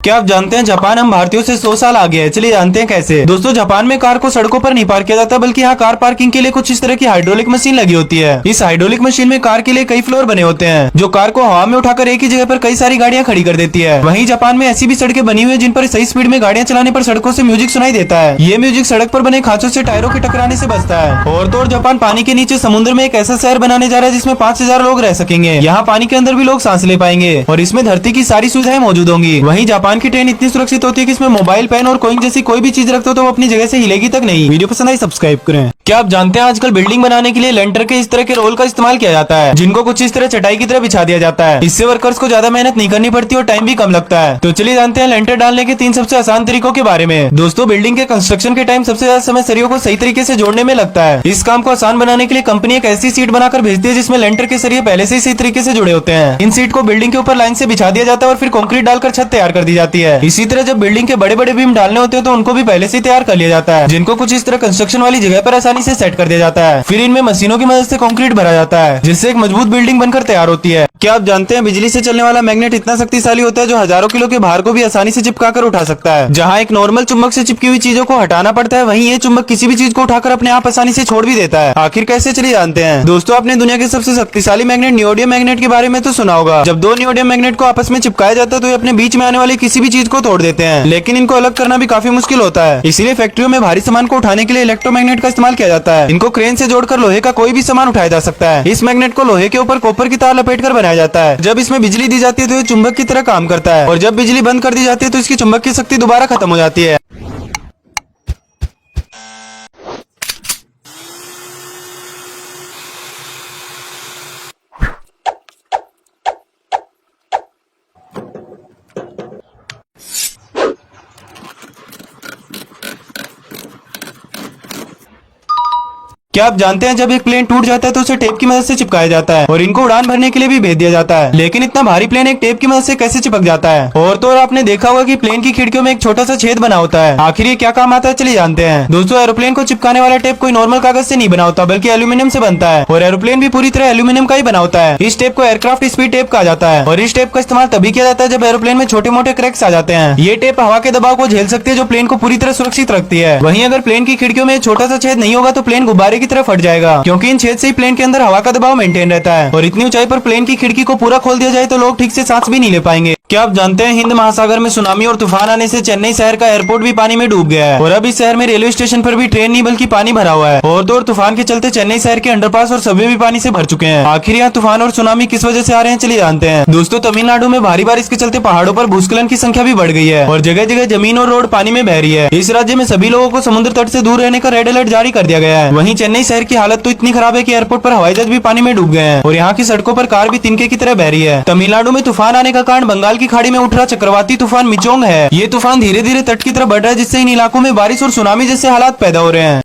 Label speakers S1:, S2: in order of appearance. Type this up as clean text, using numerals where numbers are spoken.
S1: क्या आप जानते हैं जापान हम भारतीयों से 100 साल आगे है। चलिए जानते हैं कैसे। दोस्तों, जापान में कार को सड़कों पर नहीं पार्क किया जाता, बल्कि यहाँ कार पार्किंग के लिए कुछ इस तरह की हाइड्रोलिक मशीन लगी होती है। इस हाइड्रोलिक मशीन में कार के लिए कई फ्लोर बने होते हैं, जो कार को हवा में उठाकर एक ही जगह पर कई सारी गाड़ियां खड़ी कर देती है। वहीं जापान में ऐसी भी सड़कें बनी हुई है जिन पर सही स्पीड में गाड़ियां चलाने पर सड़कों से म्यूजिक सुनाई देता है। ये म्यूजिक सड़क पर बने खांचों से टायरों के टकराने से बचता है। और तो और जापान पानी के नीचे समुद्र में एक ऐसा शहर बनाने जा रहा है जिसमें 5000 लोग रह सकेंगे। यहाँ पानी के अंदर भी लोग सांस ले पाएंगे और इसमें धरती की सारी सुविधाएं मौजूद होंगी। वहीं जापान की ट्रेन इतनी सुरक्षित होती है कि इसमें मोबाइल, पेन और कॉइन जैसी कोई भी चीज रखते हो तो वो अपनी जगह से हिलेगी तक नहीं। वीडियो पसंद आई सब्सक्राइब करें। क्या आप जानते हैं आजकल बिल्डिंग बनाने के लिए लेंटर के इस तरह के रोल का इस्तेमाल किया जाता है, जिनको कुछ इस तरह चटाई की तरह बिछा दिया जाता है। इससे वर्कर्स को ज्यादा मेहनत नहीं करनी पड़ती और टाइम भी कम लगता है। तो चलिए जानते हैं लेंटर डालने के 3 सबसे आसान तरीकों के बारे में। दोस्तों, बिल्डिंग के कंस्ट्रक्शन के टाइम सबसे ज्यादा समय सरियों को सही तरीके से जोड़ने में लगता है। इस काम को आसान बनाने के लिए कंपनी एक ऐसी सीट बनाकर भेजती है जिसमें लेंटर के सरिये पहले से ही सही तरीके से जुड़े होते हैं। इन सीट को बिल्डिंग के ऊपर लाइन से बिछा दिया जाता है और फिर कंक्रीट डालकर छत तैयार कर दी जाती है। इसी तरह जब बिल्डिंग के बड़े बड़े बीम डालने होते हैं तो उनको भी पहले से तैयार कर लिया जाता है, जिनको कुछ इस तरह कंस्ट्रक्शन वाली जगह पर आसानी से सेट कर दिया जाता है। फिर इनमें मशीनों की मदद से कंक्रीट भरा जाता है, जिससे एक मजबूत बिल्डिंग बनकर तैयार होती है। क्या आप जानते हैं बिजली से चलने वाला मैग्नेट इतना शक्तिशाली होता है जो हजारों किलो के भार को भी आसानी से चिपका कर उठा सकता है। जहाँ एक नॉर्मल चुंबक से चिपकी हुई चीजों को हटाना पड़ता है, वहीं ये चुंबक किसी भी चीज को उठाकर अपने आप आसानी से छोड़ भी देता है। आखिर कैसे, चलिए जानते हैं। दोस्तों, आपने दुनिया के सबसे शक्तिशाली मैग्नेट नियोडियम मैग्नेट के बारे में तो सुना होगा। जब 2 नियोडियम मैग्नेट को आपस में चिपकाया जाता है तो ये अपने बीच में आने वाली किसी भी चीज को तोड़ देते हैं, लेकिन इनको अलग करना भी काफी मुश्किल होता है। इसलिए फैक्ट्रियों में भारी सामान को उठाने के लिए इलेक्ट्रोमैग्नेट का इस्तेमाल किया जाता है। इनको क्रेन से जोड़कर लोहे का कोई भी सामान उठाया जा सकता है। इस मैग्नेट को लोहे के ऊपर कॉपर की तार लपेट कर बनाया जाता है। जब इसमें बिजली दी जाती है तो ये चुंबक की तरह काम करता है, और जब बिजली बंद कर दी जाती है तो इसकी चुंबक की शक्ति दोबारा खत्म हो जाती है। क्या आप जानते हैं जब एक प्लेन टूट जाता है तो उसे टेप की मदद से चिपकाया जाता है और इनको उड़ान भरने के लिए भी भेज दिया जाता है। लेकिन इतना भारी प्लेन एक टेप की मदद से कैसे चिपक जाता है? और तो और आपने देखा होगा कि प्लेन की खिड़कियों में एक छोटा सा छेद बना होता है। आखिर ये क्या काम आता है, चलिए जानते हैं। दोस्तों, एरोप्लेन को चिपकाने वाला टेप कोई नॉर्मल कागज से नहीं बना होता, बल्कि एल्यूमिनियम से बनता है, और एरोप्लेन भी पूरी तरह एल्यूमिनियम का ही बना होता है। इस टेप को एयरक्राफ्ट स्पीड टेप कहा जाता है, और इस टेप का इस्तेमाल तभी किया जाता है जब एरोप्लेन में छोटे मोटे क्रैक्स आ जाते हैं। ये टेप हवा के दबाव को झेल सकती है, जो प्लेन को पूरी तरह सुरक्षित रखती है। वहीं अगर प्लेन की खिड़कियों में छोटा सा छेद नहीं होगा तो प्लेन गुब्बारे की तरह फट जाएगा, क्योंकि इन छेद से ही प्लेन के अंदर हवा का दबाव मेंटेन रहता है। और इतनी ऊंचाई पर प्लेन की खिड़की को पूरा खोल दिया जाए तो लोग ठीक से सांस भी नहीं ले पाएंगे। क्या आप जानते हैं हिंद महासागर में सुनामी और तूफान आने से चेन्नई शहर का एयरपोर्ट भी पानी में डूब गया है, और अब इस शहर में रेलवे स्टेशन पर भी ट्रेन नहीं बल्कि पानी भरा हुआ है। और तो और तूफान के चलते चेन्नई शहर के अंडरपास और सबवे भी पानी से भर चुके हैं। आखिर यहाँ तूफान और सुनामी किस वजह से आ रहे हैं, चलिए जानते हैं। दोस्तों, तमिलनाडु में भारी बारिश के चलते पहाड़ों पर भूस्खलन की संख्या भी बढ़ गई है और जगह जगह जमीन और रोड पानी में बह रही है। इस राज्य में सभी लोगों को समुद्र तट से दूर रहने का रेड अलर्ट जारी कर दिया गया है। वहीं चेन्नई शहर की हालत तो इतनी खराब है कि एयरपोर्ट पर हवाई जहाज भी पानी में डूब गए हैं और यहाँ की सड़कों पर कार भी तिनके की तरह बह रही है। तमिलनाडु में तूफान आने का कारण बंगाल की खाड़ी में उठ रहा चक्रवाती तूफान मिचोंग है। ये तूफान धीरे धीरे तट की तरफ बढ़ रहा है, जिससे इन इलाकों में बारिश और सुनामी जैसे हालात पैदा हो रहे हैं।